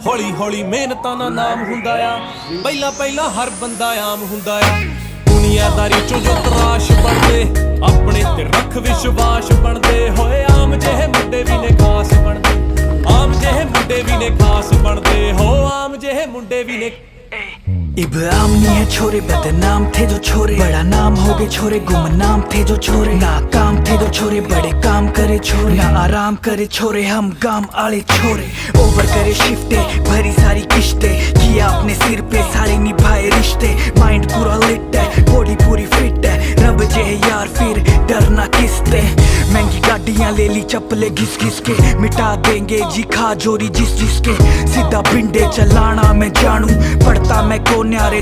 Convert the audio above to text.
हौली हौली मेहनतां दा नाम हुंदा आ, पहला पहला हर बंदा आम हुंदा आ। दुनियादारी चों जो तराश बनदे, अपने ते रख विश्वास बनदे होए। आम जेहे मुंडे भी ने खास बनदे, आम जेहे मुंडे भी ने खास बनदे हो, आम जेहे मुंडे भी ने। इब आम नहीं है छोरे, बदनाम थे जो छोरे, बड़ा नाम हो गए छोरे, गुमनाम थे जो छोरे, नाकाम थे जो छोरे, बड़े काम करे छोरे, ना आराम करे छोरे, हम गाम आले छोरे। ओवर करे शिफ्टे, भरी सारी किश्ते, किया अपने सिर पे सारे निभाए रिश्ते, माइंड पूरा लिट है, बॉडी पूरी फिट है, रब जे यार फिर डरना किसते। महंगी गाड़ियां ले ली चप्पले घिस घिस के, मिटा देंगे जी खा जोरी जिस जिसके, सीधा पिंडे चलाना मैं जानू, पढ़ता मैं को न्यारे